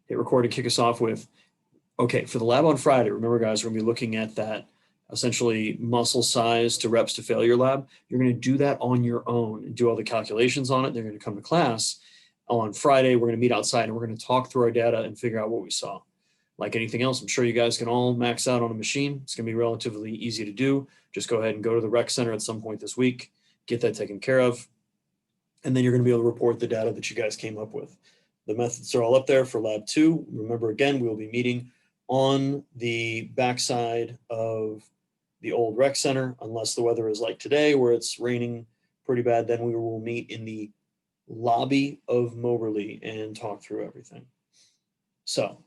hit record and kick us off with, okay, for the lab on Friday, remember guys, we're gonna be looking at that essentially muscle size to reps to failure lab. You're gonna do that on your own and do all the calculations on it. They're gonna come to class on Friday. We're gonna meet outside and we're gonna talk through our data and figure out what we saw. Like anything else, I'm sure you guys can all max out on a machine. It's gonna be relatively easy to do. Just go ahead and go to the rec center at some point this week, get that taken care of, and then you're gonna be able to report the data that you guys came up with. The methods are all up there for lab 2. Remember, again, we'll be meeting on the backside of the old rec center, unless the weather is like today where it's raining pretty bad. Then we will meet in the lobby of Moberly and talk through everything. So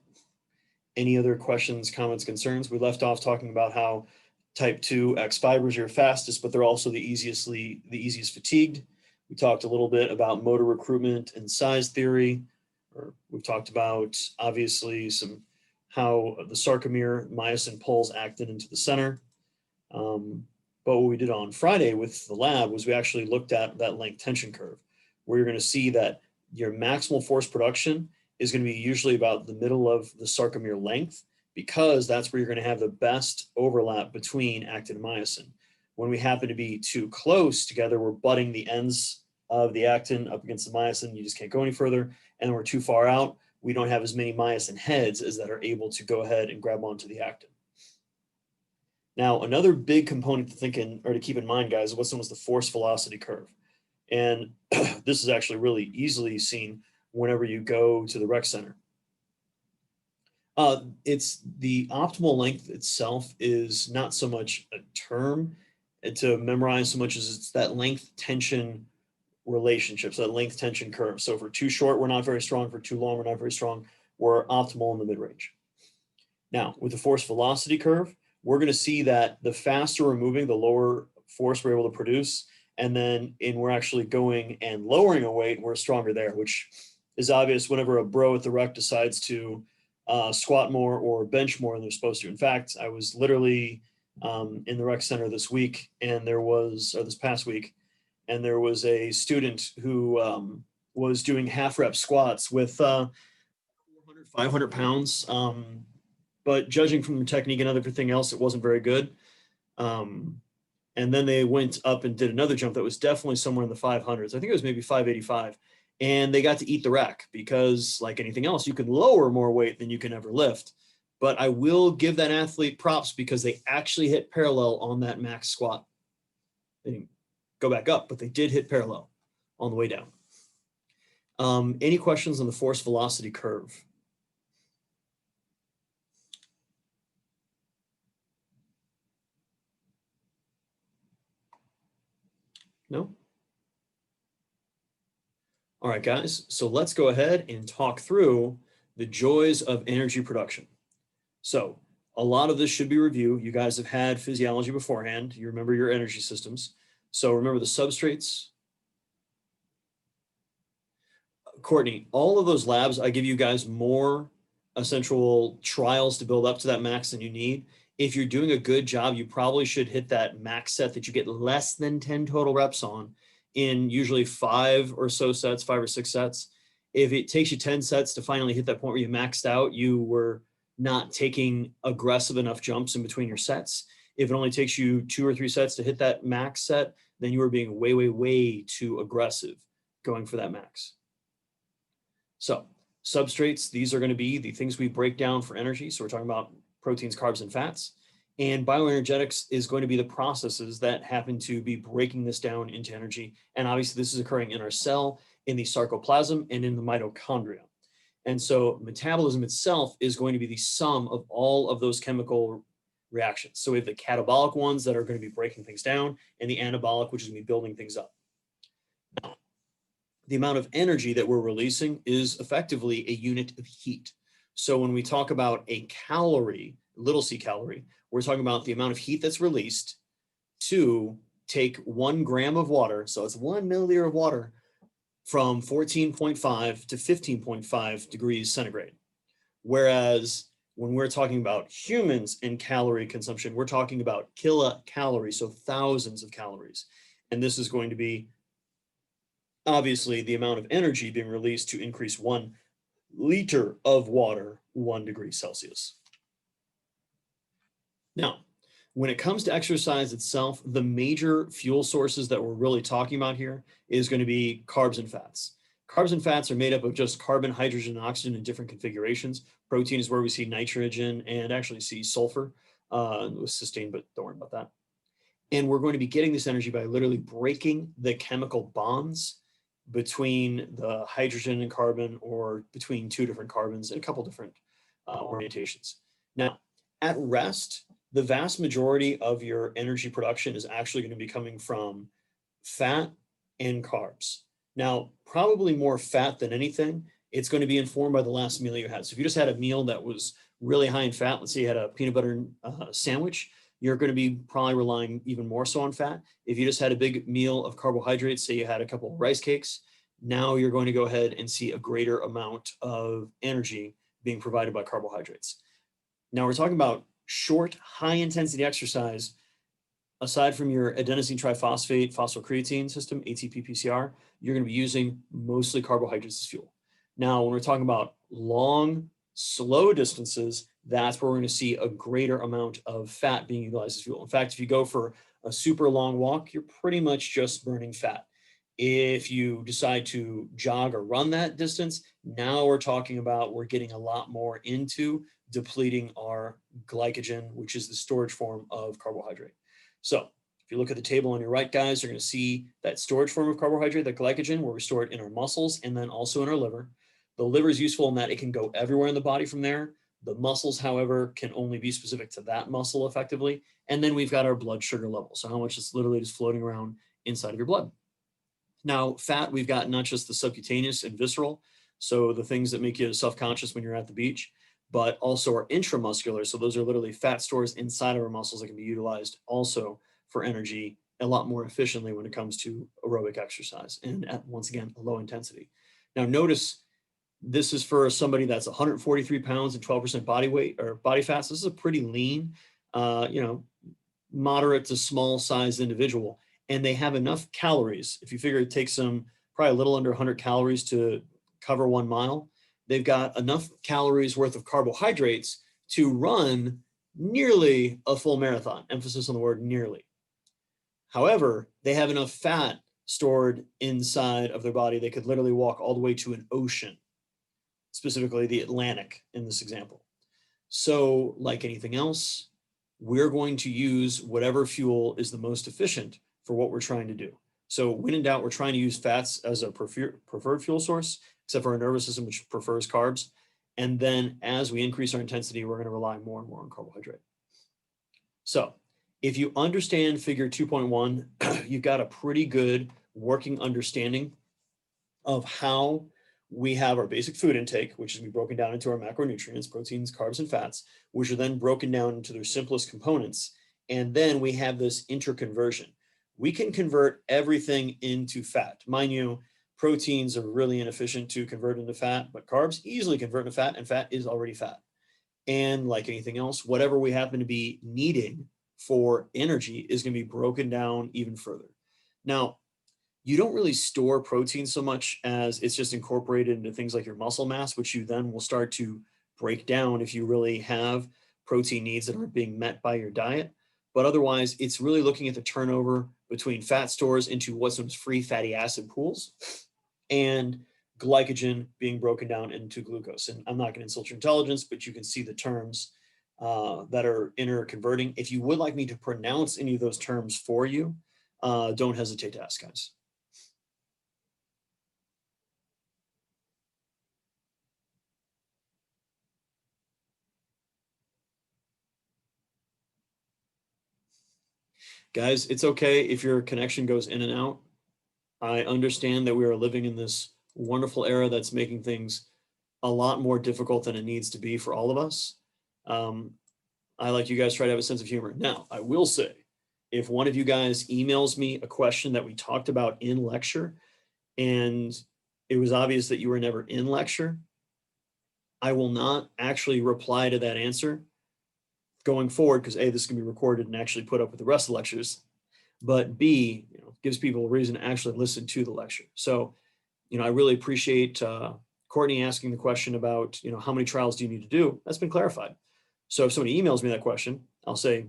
any other questions, comments, concerns? We left off talking about how type 2 X fibers are your fastest, but they're also the easiest fatigued. We talked a little bit about motor recruitment and size theory. We've talked about obviously how the sarcomere myosin pulls actin into the center. But what we did on Friday with the lab was we actually looked at that length tension curve, where you're going to see that your maximal force production is going to be usually about the middle of the sarcomere length, because that's where you're going to have the best overlap between actin and myosin. When we happen to be too close together, we're butting the ends of the actin up against the myosin. You just can't go any further. And we're too far out. We don't have as many myosin heads as that are able to go ahead and grab onto the actin. Now, another big component to keep in mind, guys, was the force velocity curve. And this is actually really easily seen whenever you go to the rec center. It's the optimal length itself is not so much a term to memorize so much as it's that length tension relationship, so that length tension curve. So for too short, we're not very strong. For too long, we're not very strong. We're optimal in the mid-range. Now, with the force velocity curve, we're going to see that the faster we're moving, the lower force we're able to produce. And then we're actually going and lowering a weight, we're stronger there, which is obvious whenever a bro at the rec decides to squat more or bench more than they're supposed to. In fact, I was literally in the rec center this past week, and there was a student who was doing half rep squats with 400, 500 pounds. But judging from the technique and everything else, it wasn't very good. And then they went up and did another jump that was definitely somewhere in the 500s. I think it was maybe 585. And they got to eat the rack because, like anything else, you can lower more weight than you can ever lift. But I will give that athlete props because they actually hit parallel on that max squat. They didn't go back up, but they did hit parallel on the way down. Any questions on the force velocity curve? No? All right, guys, so let's go ahead and talk through the joys of energy production. So a lot of this should be review. You guys have had physiology beforehand. You remember your energy systems. So remember the substrates. Courtney, all of those labs, I give you guys more essential trials to build up to that max than you need. If you're doing a good job, you probably should hit that max set that you get less than 10 total reps on in usually 5 or 6 sets. If it takes you 10 sets to finally hit that point where you maxed out, you were not taking aggressive enough jumps in between your sets. If it only takes you 2 or 3 sets to hit that max set, then you are being way, way, way too aggressive going for that max. So substrates, these are going to be the things we break down for energy. So we're talking about proteins, carbs, and fats. And bioenergetics is going to be the processes that happen to be breaking this down into energy. And obviously this is occurring in our cell, in the sarcoplasm, and in the mitochondria. And so metabolism itself is going to be the sum of all of those chemical reactions. So we have the catabolic ones that are going to be breaking things down, and the anabolic, which is going to be building things up. Now, the amount of energy that we're releasing is effectively a unit of heat. So when we talk about a calorie, little c calorie, we're talking about the amount of heat that's released to take 1 gram of water. So it's 1 milliliter of water from 14.5 to 15.5 degrees centigrade. Whereas when we're talking about humans in calorie consumption, we're talking about kilocalories, so thousands of calories. And this is going to be obviously the amount of energy being released to increase 1 liter of water 1 degree Celsius. Now, when it comes to exercise itself, the major fuel sources that we're really talking about here is going to be carbs and fats. Carbs and fats are made up of just carbon, hydrogen, and oxygen in different configurations. Protein is where we see nitrogen and actually see sulfur with cysteine, but don't worry about that. And we're going to be getting this energy by literally breaking the chemical bonds between the hydrogen and carbon, or between 2 different carbons in a couple different orientations. Now, at rest, the vast majority of your energy production is actually going to be coming from fat and carbs. Now, probably more fat than anything. It's going to be informed by the last meal you had. So if you just had a meal that was really high in fat, let's say you had a peanut butter sandwich, you're going to be probably relying even more so on fat. If you just had a big meal of carbohydrates, say you had a couple of rice cakes, now you're going to go ahead and see a greater amount of energy being provided by carbohydrates. Now we're talking about short, high intensity exercise. Aside from your adenosine triphosphate phosphocreatine system, ATP-PCr, you're going to be using mostly carbohydrates as fuel. Now, when we're talking about long, slow distances, that's where we're going to see a greater amount of fat being utilized as fuel. In fact, if you go for a super long walk, you're pretty much just burning fat. If you decide to jog or run that distance, now we're talking about, we're getting a lot more into depleting our glycogen, which is the storage form of carbohydrate. So if you look at the table on your right, guys, you're going to see that storage form of carbohydrate, the glycogen, where we store it in our muscles and then also in our liver. The liver is useful in that it can go everywhere in the body from there. The muscles, however, can only be specific to that muscle effectively. And then we've got our blood sugar level. So how much is literally just floating around inside of your blood. Now, fat, we've got not just the subcutaneous and visceral, so the things that make you self-conscious when you're at the beach, but also our intramuscular. So those are literally fat stores inside of our muscles that can be utilized also for energy a lot more efficiently when it comes to aerobic exercise and at, once again, a low intensity. Now notice this is for somebody that's 143 pounds and 12% body weight or body fat. So this is a pretty lean, moderate to small sized individual. And they have enough calories. If you figure it takes them probably a little under 100 calories to cover 1 mile, they've got enough calories worth of carbohydrates to run nearly a full marathon. Emphasis on the word nearly. However, they have enough fat stored inside of their body. They could literally walk all the way to an ocean, specifically the Atlantic in this example. So like anything else, we're going to use whatever fuel is the most efficient for what we're trying to do. So when in doubt, we're trying to use fats as a preferred fuel source, except for our nervous system, which prefers carbs. And then as we increase our intensity, we're going to rely more and more on carbohydrate. So if you understand figure 2.1, you've got a pretty good working understanding of how we have our basic food intake, which is broken down into our macronutrients, proteins, carbs, and fats, which are then broken down into their simplest components. And then we have this interconversion. We can convert everything into fat. Mind you, proteins are really inefficient to convert into fat, but carbs easily convert into fat, and fat is already fat. And like anything else, whatever we happen to be needing for energy is going to be broken down even further. Now, you don't really store protein so much as it's just incorporated into things like your muscle mass, which you then will start to break down if you really have protein needs that aren't being met by your diet. But otherwise, it's really looking at the turnover between fat stores into what's known as free fatty acid pools and glycogen being broken down into glucose. And I'm not going to insult your intelligence, but you can see the terms that are interconverting. If you would like me to pronounce any of those terms for you, don't hesitate to ask, guys. Guys, it's okay if your connection goes in and out. I understand that we are living in this wonderful era that's making things a lot more difficult than it needs to be for all of us. I, like you guys, try to have a sense of humor. Now, I will say, if one of you guys emails me a question that we talked about in lecture, and it was obvious that you were never in lecture, I will not actually reply to that answer going forward, because A, this is going to be recorded and actually put up with the rest of the lectures, but B, gives people a reason to actually listen to the lecture. So, I really appreciate Courtney asking the question about, how many trials do you need to do? That's been clarified. So if somebody emails me that question, I'll say,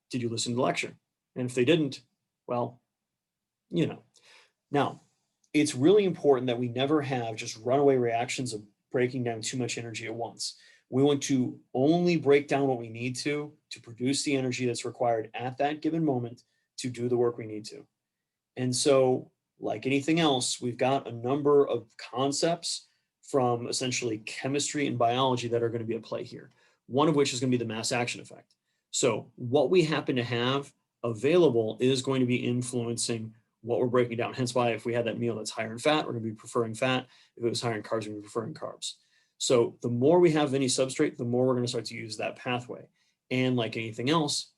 did you listen to the lecture? And if they didn't, well, Now, it's really important that we never have just runaway reactions of breaking down too much energy at once. We want to only break down what we need to produce the energy that's required at that given moment to do the work we need to. And so, like anything else, we've got a number of concepts from essentially chemistry and biology that are going to be at play here. One of which is going to be the mass action effect. So what we happen to have available is going to be influencing what we're breaking down. Hence why if we had that meal that's higher in fat, we're going to be preferring fat. If it was higher in carbs, we're going to be preferring carbs. So the more we have any substrate, the more we're going to start to use that pathway. And like anything else,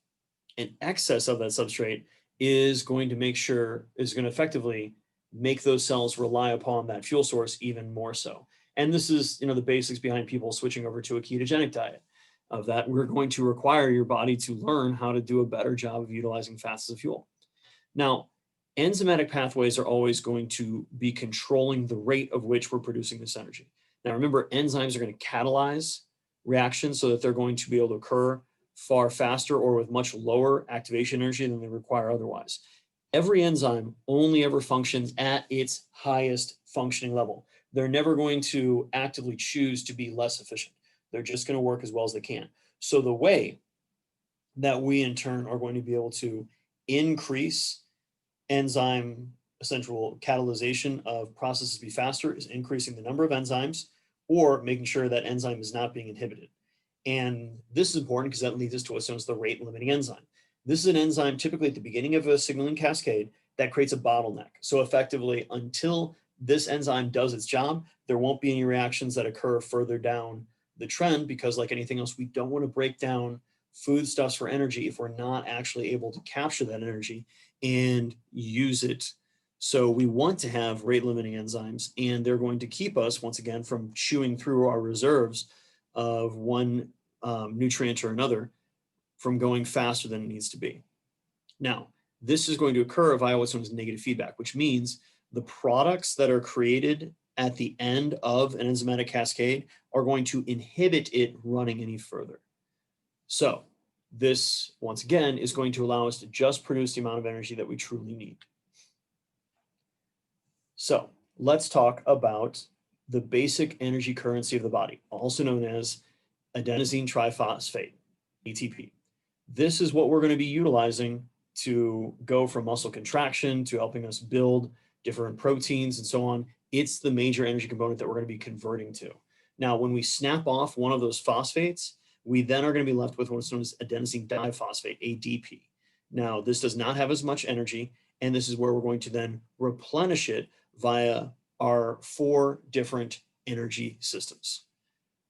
an excess of that substrate is going to effectively make those cells rely upon that fuel source even more so. And this is, the basics behind people switching over to a ketogenic diet. Of that, we're going to require your body to learn how to do a better job of utilizing fats as a fuel. Now, enzymatic pathways are always going to be controlling the rate of which we're producing this energy. Now, remember, enzymes are going to catalyze reactions so that they're going to be able to occur far faster or with much lower activation energy than they require otherwise. Every enzyme only ever functions at its highest functioning level. They're never going to actively choose to be less efficient. They're just going to work as well as they can. So the way that we in turn are going to be able to increase enzyme essential catalyzation of processes be faster is increasing the number of enzymes or making sure that enzyme is not being inhibited. And this is important because that leads us to what's known as the rate limiting enzyme. This is an enzyme typically at the beginning of a signaling cascade that creates a bottleneck. So effectively, until this enzyme does its job, there won't be any reactions that occur further down the trend because like anything else, we don't want to break down foodstuffs for energy if we're not actually able to capture that energy and use it. So we want to have rate limiting enzymes, and they're going to keep us, once again, from chewing through our reserves of one nutrient or another from going faster than it needs to be. Now, this is going to occur via what's known as negative feedback, which means the products that are created at the end of an enzymatic cascade are going to inhibit it running any further. So this, once again, is going to allow us to just produce the amount of energy that we truly need. So let's talk about the basic energy currency of the body, also known as adenosine triphosphate, ATP. This is what we're going to be utilizing to go from muscle contraction to helping us build different proteins and so on. It's the major energy component that we're going to be converting to. Now, when we snap off one of those phosphates, we then are going to be left with what's known as adenosine diphosphate, ADP. Now, this does not have as much energy, and this is where we're going to then replenish it via our 4 different energy systems.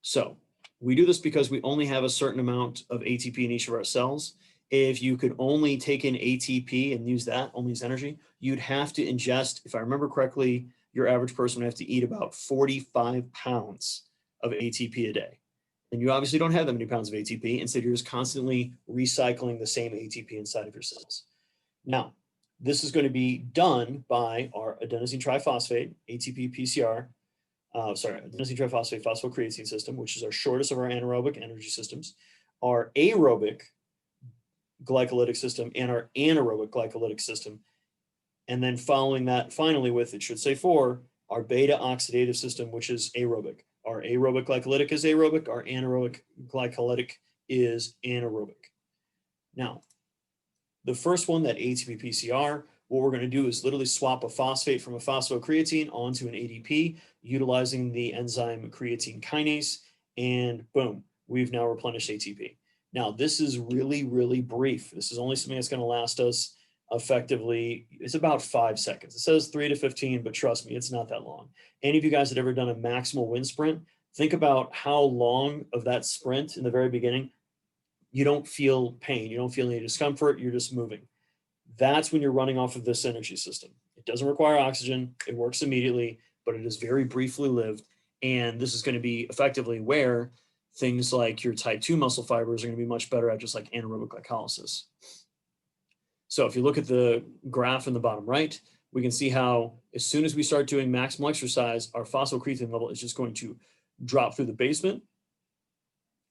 So we do this because we only have a certain amount of ATP in each of our cells. If you could only take in ATP and use that, only as energy, you'd have to ingest, if I remember correctly, your average person would have to eat about 45 pounds of ATP a day. And you obviously don't have that many pounds of ATP. Instead, you're just constantly recycling the same ATP inside of your cells. Now, this is going to be done by our adenosine triphosphate, ATP-PCr, adenosine triphosphate phosphocreatine system, which is our shortest of our anaerobic energy systems, our aerobic glycolytic system, and our anaerobic glycolytic system. And then following that, finally, with, it should say 4, our beta oxidative system, which is aerobic. Our aerobic glycolytic is aerobic. Our anaerobic glycolytic is anaerobic. Now, the first one, that ATP-PCr, what we're going to do is literally swap a phosphate from a phosphocreatine onto an ADP, utilizing the enzyme creatine kinase, and boom, we've now replenished ATP. Now, this is really, really brief. This is only something that's going to last us effectively, it's about 5 seconds. It says 3 to 15, but trust me, it's not that long. Any of you guys that ever done a maximal wind sprint, think about how long of that sprint in the very beginning, you don't feel pain, you don't feel any discomfort, you're just moving. That's when you're running off of this energy system. It doesn't require oxygen, it works immediately, but it is very briefly lived. And this is going to be effectively where things like your type 2 muscle fibers are going to be much better at, just like anaerobic glycolysis. So if you look at the graph in the bottom right, we can see how as soon as we start doing maximal exercise, our phosphocreatine level is just going to drop through the basement.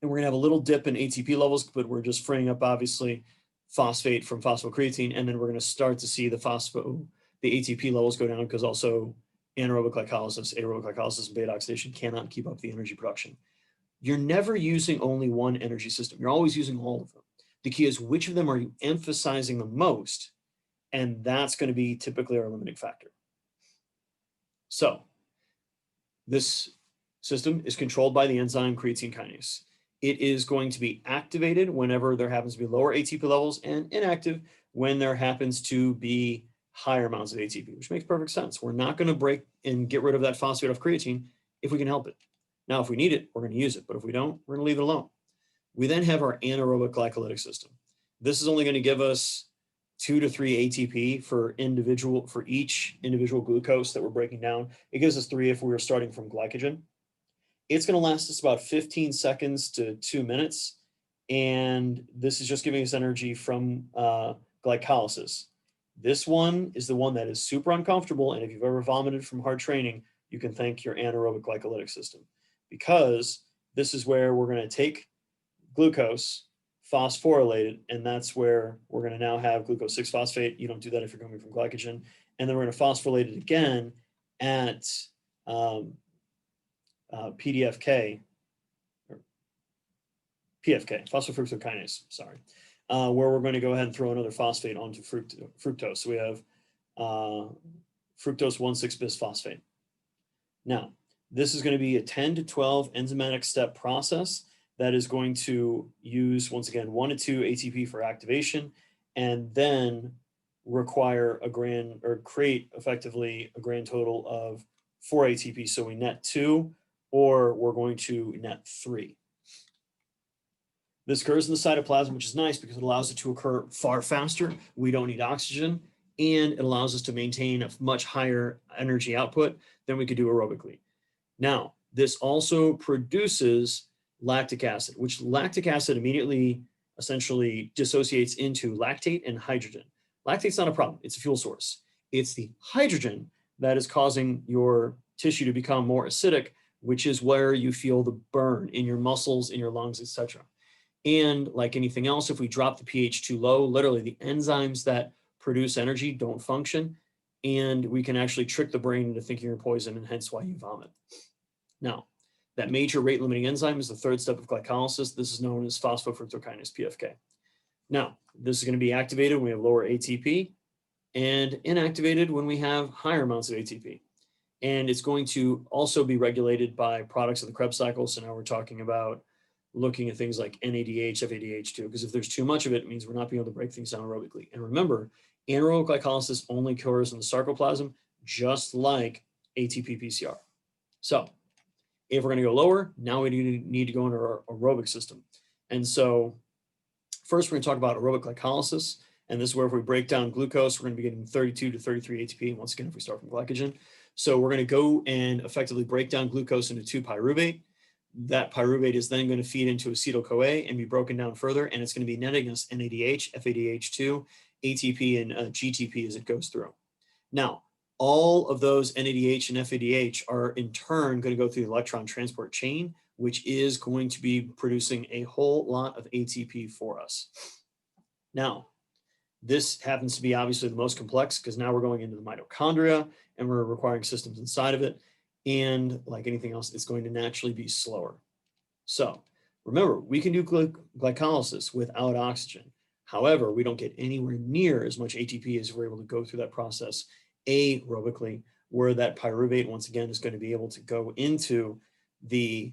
And we're going to have a little dip in ATP levels, but we're just freeing up, obviously, phosphate from phosphocreatine. And then we're going to start to see the ATP levels go down because also anaerobic glycolysis, aerobic glycolysis, and beta oxidation cannot keep up the energy production. You're never using only one energy system. You're always using all of them. The key is which of them are you emphasizing the most? And that's going to be typically our limiting factor. So this system is controlled by the enzyme creatine kinase. It is going to be activated whenever there happens to be lower ATP levels and inactive when there happens to be higher amounts of ATP, which makes perfect sense. We're not going to break and get rid of that phosphate of creatine if we can help it. Now, if we need it, we're going to use it. But if we don't, we're going to leave it alone. We then have our anaerobic glycolytic system. This is only going to give us 2 to 3 ATP for each individual glucose that we're breaking down. It gives us 3 if we were starting from glycogen. It's going to last us about 15 seconds to 2 minutes. And this is just giving us energy from glycolysis. This one is the one that is super uncomfortable. And if you've ever vomited from hard training, you can thank your anaerobic glycolytic system, because this is where we're going to take glucose, phosphorylate it, and that's where we're going to now have glucose 6-phosphate. You don't do that if you're coming from glycogen. And then we're going to phosphorylate it again at PFK, phosphofructokinase, sorry, where we're going to go ahead and throw another phosphate onto fructose. So we have fructose 1,6-bisphosphate. Now, this is going to be a 10 to 12 enzymatic step process that is going to use, once again, 1 to 2 ATP for activation, and then require create effectively a grand total of 4 ATP. So we net 2, or we're going to net 3. This occurs in the cytoplasm, which is nice because it allows it to occur far faster. We don't need oxygen, and it allows us to maintain a much higher energy output than we could do aerobically. Now, this also produces lactic acid, which lactic acid immediately essentially dissociates into lactate and hydrogen. Lactate's not a problem. It's a fuel source. It's the hydrogen that is causing your tissue to become more acidic, which is where you feel the burn in your muscles, in your lungs, etc. And like anything else, if we drop the pH too low, literally the enzymes that produce energy don't function, and we can actually trick the brain into thinking you're poison, and hence why you vomit. Now, that major rate-limiting enzyme is the 3rd step of glycolysis. This is known as phosphofructokinase, PFK. Now, this is going to be activated when we have lower ATP and inactivated when we have higher amounts of ATP. And it's going to also be regulated by products of the Krebs cycle. So now we're talking about looking at things like NADH, FADH2, because if there's too much of it, it means we're not being able to break things down aerobically. And remember, anaerobic glycolysis only occurs in the sarcoplasm, just like ATP-PCr. So if we're going to go lower, now we need to go into our aerobic system. And so first we're going to talk about aerobic glycolysis. And this is where if we break down glucose, we're going to be getting 32 to 33 ATP. Once again, if we start from glycogen. So we're going to go and effectively break down glucose into 2-pyruvate. That pyruvate is then going to feed into acetyl-CoA and be broken down further. And it's going to be netting us NADH, FADH2, ATP, and GTP as it goes through. Now, all of those NADH and FADH are in turn going to go through the electron transport chain, which is going to be producing a whole lot of ATP for us. Now, this happens to be obviously the most complex because now we're going into the mitochondria and we're requiring systems inside of it. And like anything else, it's going to naturally be slower. So remember, we can do glycolysis without oxygen. However, we don't get anywhere near as much ATP as we're able to go through that process aerobically, where that pyruvate, once again, is going to be able to go into the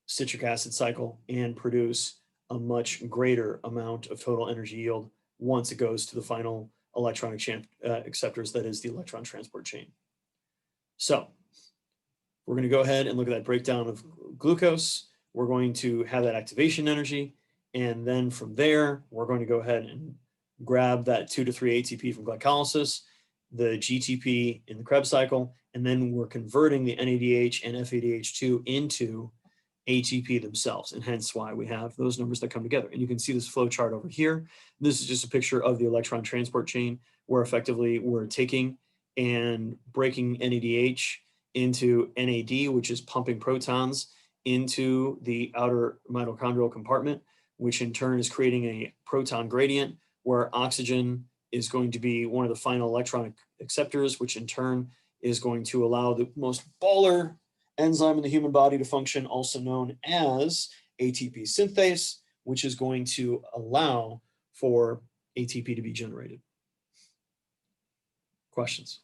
citric acid cycle and produce a much greater amount of total energy yield once it goes to the final electronic acceptors, that is the electron transport chain. So we're going to go ahead and look at that breakdown of glucose. We're going to have that activation energy. And then from there, we're going to go ahead and grab that 2 to 3 ATP from glycolysis, the GTP in the Krebs cycle, and then we're converting the NADH and FADH2 into ATP themselves, and hence why we have those numbers that come together. And you can see this flow chart over here. This is just a picture of the electron transport chain, where effectively we're taking and breaking NADH into NAD, which is pumping protons into the outer mitochondrial compartment, which in turn is creating a proton gradient where oxygen is going to be one of the final electron acceptors, which in turn is going to allow the most baller enzyme in the human body to function, also known as ATP synthase, which is going to allow for ATP to be generated. Questions?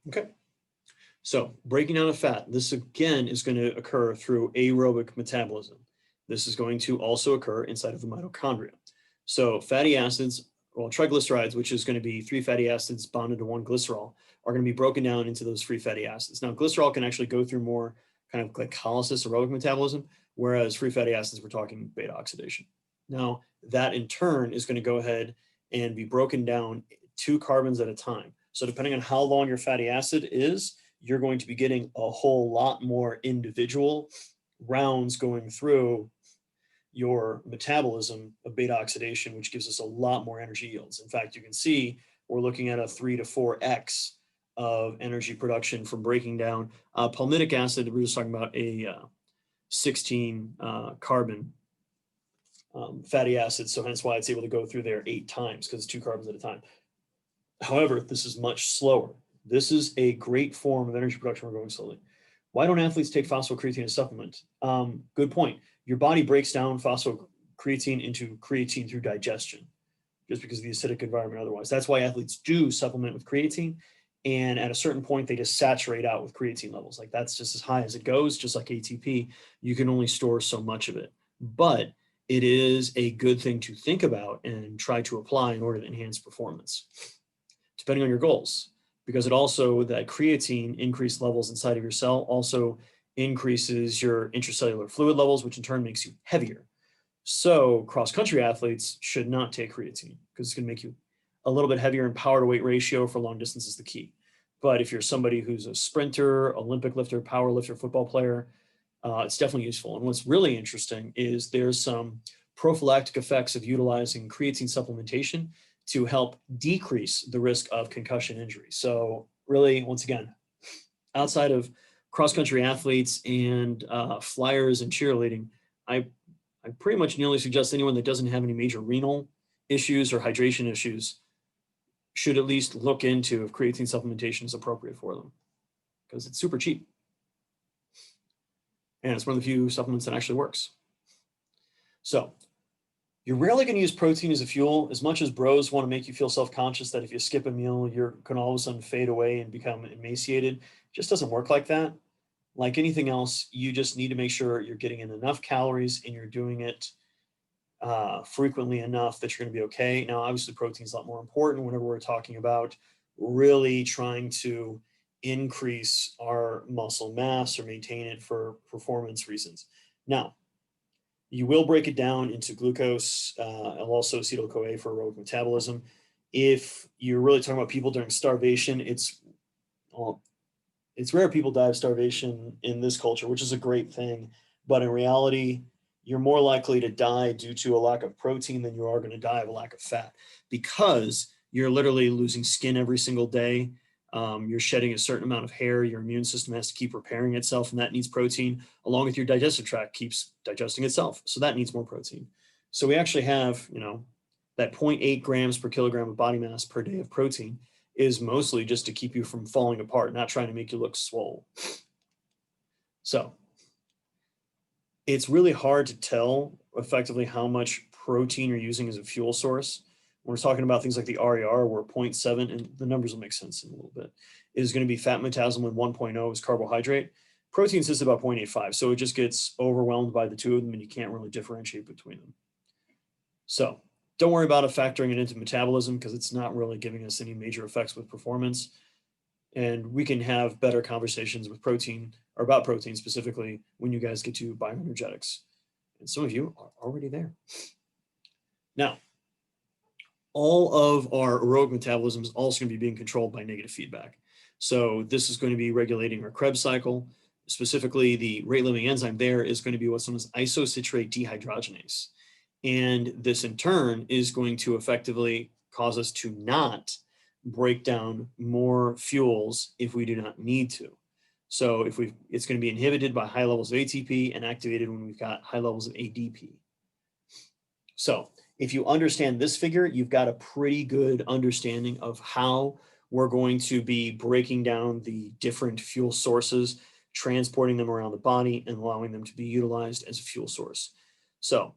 Okay. So breaking down of fat, this again is going to occur through aerobic metabolism. This is going to also occur inside of the mitochondria. So fatty acids, well, triglycerides, which is going to be 3 fatty acids bonded to 1 glycerol, are going to be broken down into those free fatty acids. Now, glycerol can actually go through more kind of glycolysis, aerobic metabolism, whereas free fatty acids, we're talking beta oxidation. Now, that in turn is going to go ahead and be broken down 2 carbons at a time. So depending on how long your fatty acid is, you're going to be getting a whole lot more individual rounds going through your metabolism of beta oxidation, which gives us a lot more energy yields. In fact, you can see we're looking at a 3 to 4x of energy production from breaking down palmitic acid. We're just talking about a 16 carbon fatty acid. So hence why it's able to go through there 8 times, because it's 2 carbons at a time. However, this is much slower. This is a great form of energy production. We're going slowly. Why don't athletes take phosphocreatine as a supplement? Good point. Your body breaks down phosphocreatine into creatine through digestion, just because of the acidic environment otherwise. That's why athletes do supplement with creatine. And at a certain point, they just saturate out with creatine levels. Like that's just as high as it goes, just like ATP. You can only store so much of it. But it is a good thing to think about and try to apply in order to enhance performance, depending on your goals, because it also, that creatine increased levels inside of your cell also increases your intracellular fluid levels, which in turn makes you heavier. So cross-country athletes should not take creatine because it's going to make you a little bit heavier, and power to weight ratio for long distance is the key. But if you're somebody who's a sprinter, Olympic lifter, power lifter, football player, it's definitely useful. And what's really interesting is there's some prophylactic effects of utilizing creatine supplementation to help decrease the risk of concussion injury. So really, once again, outside of cross-country athletes and flyers and cheerleading, I pretty much nearly suggest anyone that doesn't have any major renal issues or hydration issues should at least look into if creatine supplementation is appropriate for them, because it's super cheap. And it's one of the few supplements that actually works. So you're rarely going to use protein as a fuel. As much as bros want to make you feel self-conscious that if you skip a meal, you're going to all of a sudden fade away and become emaciated, it just doesn't work like that. Like anything else, you just need to make sure you're getting in enough calories and you're doing it frequently enough that you're going to be okay. Now, obviously, protein is a lot more important whenever we're talking about really trying to increase our muscle mass or maintain it for performance reasons. Now, you will break it down into glucose and also acetyl-CoA for aerobic metabolism. If you're really talking about people during starvation, it's rare people die of starvation in this culture, which is a great thing. But in reality, you're more likely to die due to a lack of protein than you are going to die of a lack of fat, because you're literally losing skin every single day. You're shedding a certain amount of hair. Your immune system has to keep repairing itself, and that needs protein, along with your digestive tract keeps digesting itself. So that needs more protein. So we actually have, that 0.8 grams per kilogram of body mass per day of protein is mostly just to keep you from falling apart, not trying to make you look swole. So it's really hard to tell effectively how much protein you're using as a fuel source. When we're talking about things like the RER, where 0.7, and the numbers will make sense in a little bit, is going to be fat metabolism, and 1.0 is carbohydrate. Protein sits about 0.85, so it just gets overwhelmed by the two of them, and you can't really differentiate between them. So Don't worry about it factoring it into metabolism because it's not really giving us any major effects with performance. And we can have better conversations with protein or about protein specifically when you guys get to bioenergetics. And some of you are already there. Now, all of our aerobic metabolism is also going to be being controlled by negative feedback. So this is going to be regulating our Krebs cycle. Specifically, the rate-limiting enzyme there is going to be what's known as isocitrate dehydrogenase. And this in turn is going to effectively cause us to not break down more fuels if we do not need to. So it's going to be inhibited by high levels of ATP and activated when we've got high levels of ADP. So if you understand this figure, you've got a pretty good understanding of how we're going to be breaking down the different fuel sources, transporting them around the body and allowing them to be utilized as a fuel source. So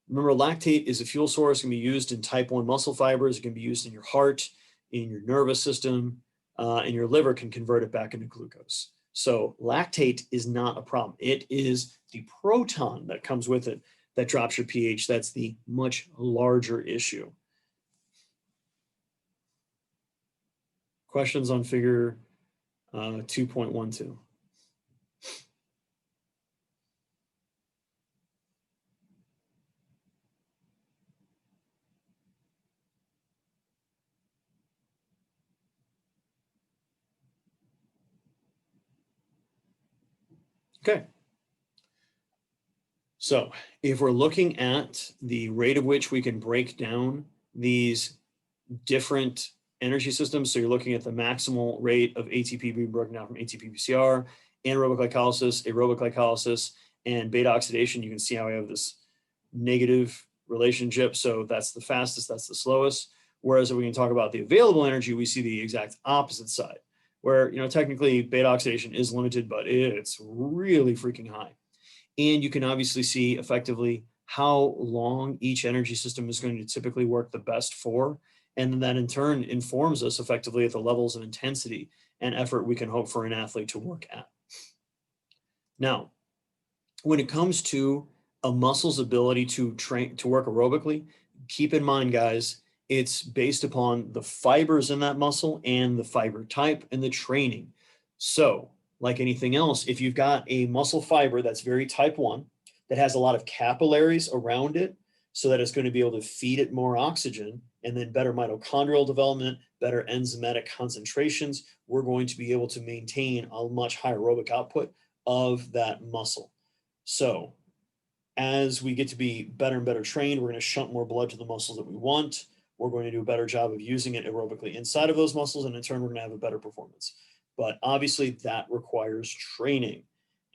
remember, lactate is a fuel source. It can be used in type 1 muscle fibers. It can be used in your heart, in your nervous system, and your liver can convert it back into glucose. So lactate is not a problem. It is the proton that comes with it that drops your pH. That's the much larger issue. Questions on figure 2.12? Okay. So if we're looking at the rate at which we can break down these different energy systems, so you're looking at the maximal rate of ATP being broken down from ATP-PCr, anaerobic glycolysis, aerobic glycolysis, and beta oxidation, you can see how we have this negative relationship. So that's the fastest, that's the slowest. Whereas if we can talk about the available energy, we see the exact opposite side, where, you know, technically beta oxidation is limited, but it's really freaking high. And you can obviously see effectively how long each energy system is going to typically work the best for. And then that in turn informs us effectively at the levels of intensity and effort we can hope for an athlete to work at. Now, when it comes to a muscle's ability to work aerobically, keep in mind, guys, it's based upon the fibers in that muscle and the fiber type and the training. So like anything else, if you've got a muscle fiber that's very type 1, that has a lot of capillaries around it, so that it's going to be able to feed it more oxygen, and then better mitochondrial development, better enzymatic concentrations, we're going to be able to maintain a much higher aerobic output of that muscle. So as we get to be better and better trained, we're going to shunt more blood to the muscles that we want. We're going to do a better job of using it aerobically inside of those muscles, and in turn, we're going to have a better performance. But obviously that requires training,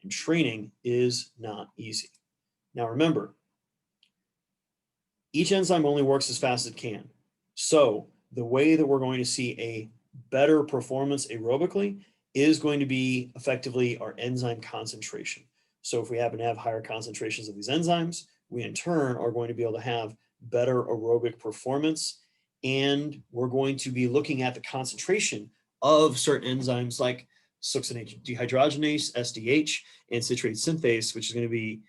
and training is not easy. Now remember, each enzyme only works as fast as it can. So the way that we're going to see a better performance aerobically is going to be effectively our enzyme concentration. So if we happen to have higher concentrations of these enzymes, we in turn are going to be able to have better aerobic performance. And we're going to be looking at the concentration of certain enzymes like succinate dehydrogenase, SDH, and citrate synthase, which is going to be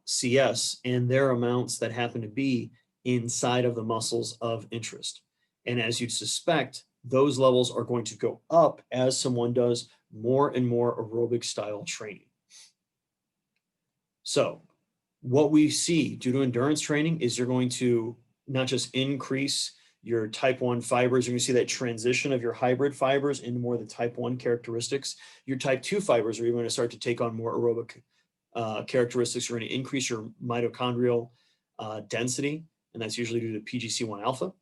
CS, and their amounts that happen to be inside of the muscles of interest. And as you'd suspect, those levels are going to go up as someone does more and more aerobic style training. So what we see due to endurance training is you're going to not just increase your type 1 fibers, you're going to see that transition of your hybrid fibers into more of the type 1 characteristics. Your type 2 fibers are even going to start to take on more aerobic characteristics. You're going to increase your mitochondrial density, and that's usually due to PGC1 alpha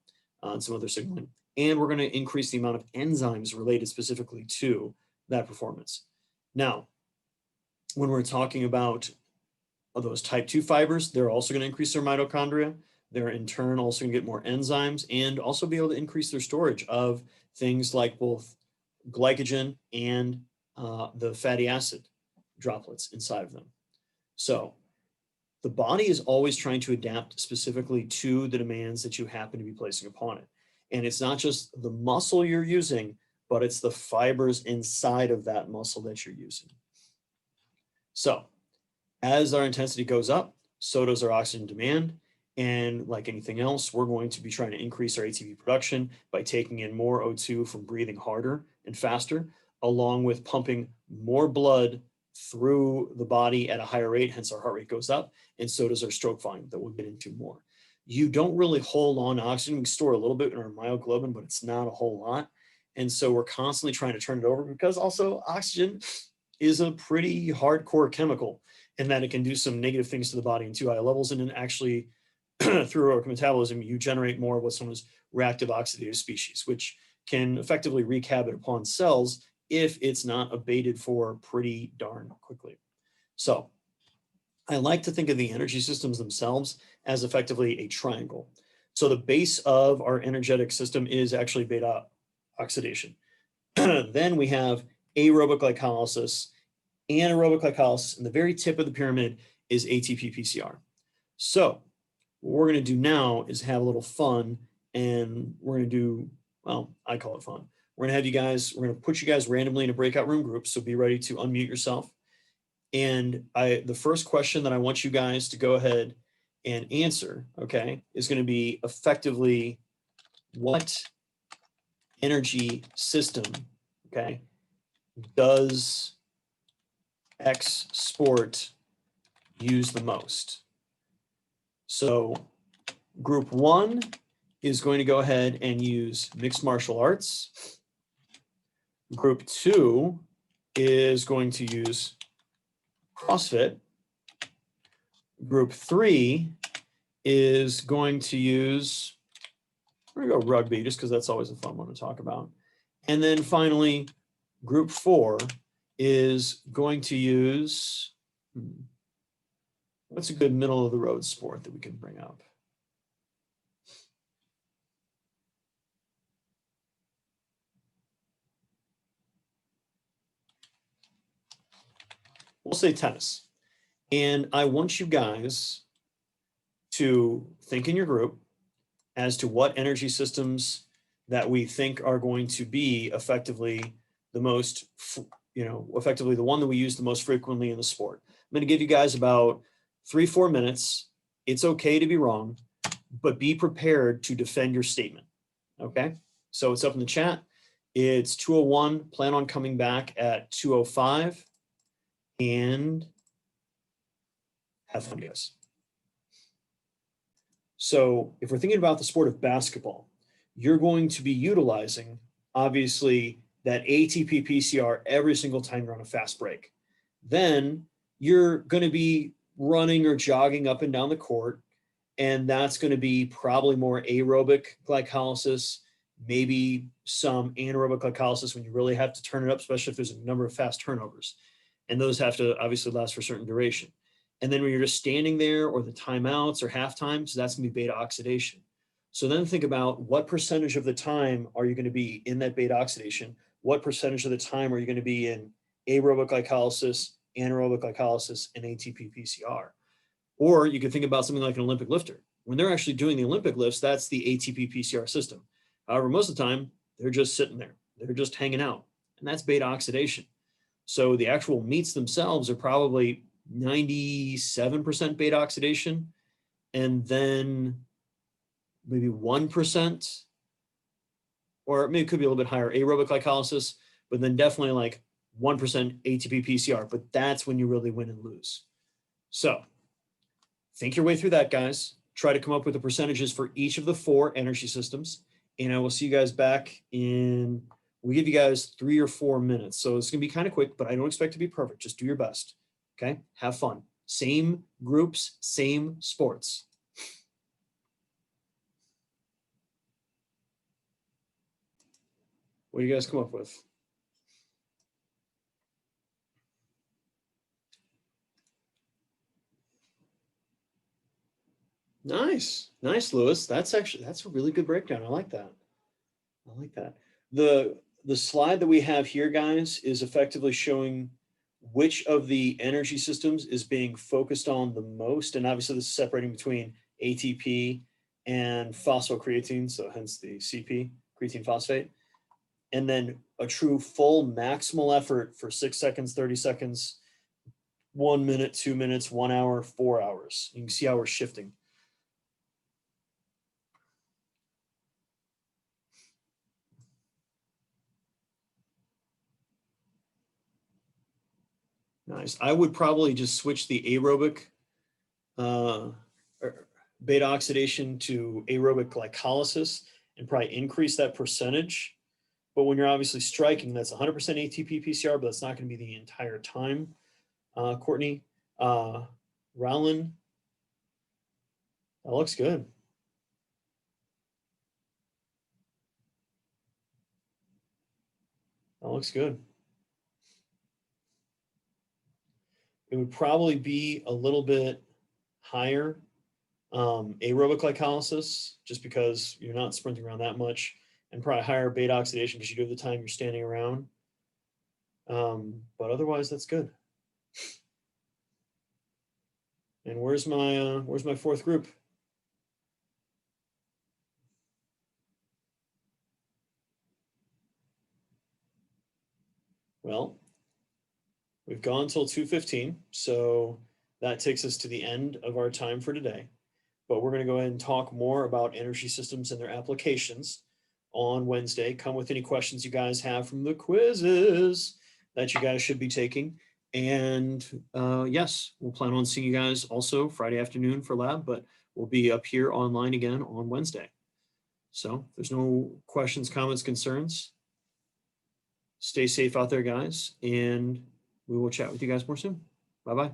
and some other signaling. And we're going to increase the amount of enzymes related specifically to that performance. Now, when we're talking about those type 2 fibers, they're also going to increase their mitochondria. They're in turn also going to get more enzymes and also be able to increase their storage of things like both glycogen and the fatty acid droplets inside of them. So the body is always trying to adapt specifically to the demands that you happen to be placing upon it. And it's not just the muscle you're using, but it's the fibers inside of that muscle that you're using. So as our intensity goes up, so does our oxygen demand. And like anything else, we're going to be trying to increase our ATP production by taking in more O2 from breathing harder and faster, along with pumping more blood through the body at a higher rate, hence our heart rate goes up, and so does our stroke volume that we'll get into more. You don't really hold on to oxygen. We store a little bit in our myoglobin, but it's not a whole lot. And so we're constantly trying to turn it over because also oxygen is a pretty hardcore chemical in that it can do some negative things to the body in too high levels. And then actually through aerobic metabolism, you generate more of what's known as reactive oxidative species, which can effectively wreak havoc upon cells if it's not abated for pretty darn quickly. So I like to think of the energy systems themselves as effectively a triangle. So the base of our energetic system is actually beta oxidation. Then we have aerobic glycolysis, anaerobic glycolysis, and the very tip of the pyramid is ATP-PCr. So what we're going to do now is have a little fun, and we're going to do, well, I call it fun. We're going to have you guys, we're going to put you guys randomly in a breakout room group, so be ready to unmute yourself. And the first question that I want you guys to go ahead and answer, okay, is going to be effectively what energy system, okay, does X sport use the most? So group one is going to go ahead and use mixed martial arts. Group two is going to use CrossFit. Group three is going to use, we're going to go rugby just because that's always a fun one to talk about. And then finally, group four is going to use, what's a good middle of the road sport that we can bring up? We'll say tennis. And I want you guys to think in your group as to what energy systems that we think are going to be effectively the most, effectively the one that we use the most frequently in the sport. I'm going to give you guys about 3-4 minutes. It's okay to be wrong, but be prepared to defend your statement. Okay? So it's up in the chat. It's 2:01. Plan on coming back at 2:05. And have fun, guys. So if we're thinking about the sport of basketball, you're going to be utilizing, obviously, that ATP-PCr every single time you're on a fast break. Then you're going to be running or jogging up and down the court, and that's going to be probably more aerobic glycolysis, maybe some anaerobic glycolysis when you really have to turn it up, especially if there's a number of fast turnovers. And those have to obviously last for a certain duration. And then when you're just standing there or the timeouts or halftime, so that's going to be beta oxidation. So then think about what percentage of the time are you going to be in that beta oxidation? What percentage of the time are you going to be in aerobic glycolysis, anaerobic glycolysis, and ATP-PCr? Or you could think about something like an Olympic lifter. When they're actually doing the Olympic lifts, that's the ATP-PCr system. However, most of the time, they're just sitting there. They're just hanging out. And that's beta oxidation. So the actual meats themselves are probably 97% beta oxidation, and then maybe 1%, or maybe it could be a little bit higher aerobic glycolysis, but then definitely like 1% ATP-PCr, but that's when you really win and lose. So think your way through that, guys. Try to come up with the percentages for each of the 4 energy systems, and I will see you guys back in, we'll give you guys 3 or 4 minutes. So it's going to be kind of quick, but I don't expect to be perfect. Just do your best. Okay? Have fun. Same groups, same sports. What do you guys come up with? Nice. Nice, Lewis. That's a really good breakdown. I like that. I like that. The slide that we have here, guys, is effectively showing which of the energy systems is being focused on the most. And obviously this is separating between ATP and phosphocreatine, so hence the CP, creatine phosphate. And then a true full maximal effort for 6 seconds, 30 seconds, 1 minute, 2 minutes, 1 hour, 4 hours. You can see how we're shifting. Nice. I would probably just switch the aerobic beta oxidation to aerobic glycolysis and probably increase that percentage. But when you're obviously striking, that's 100% ATP-PCr, but that's not going to be the entire time. Courtney, Rowland, that looks good. That looks good. It would probably be a little bit higher aerobic glycolysis, just because you're not sprinting around that much, and probably higher beta oxidation because you do have the time you're standing around. But otherwise, that's good. And where's my fourth group? Well, we've gone till 2:15, so that takes us to the end of our time for today. But we're going to go ahead and talk more about energy systems and their applications on Wednesday. Come with any questions you guys have from the quizzes that you guys should be taking. And yes, we'll plan on seeing you guys also Friday afternoon for lab, but we'll be up here online again on Wednesday. So if there's no questions, comments, concerns, stay safe out there, guys, and we will chat with you guys more soon. Bye-bye.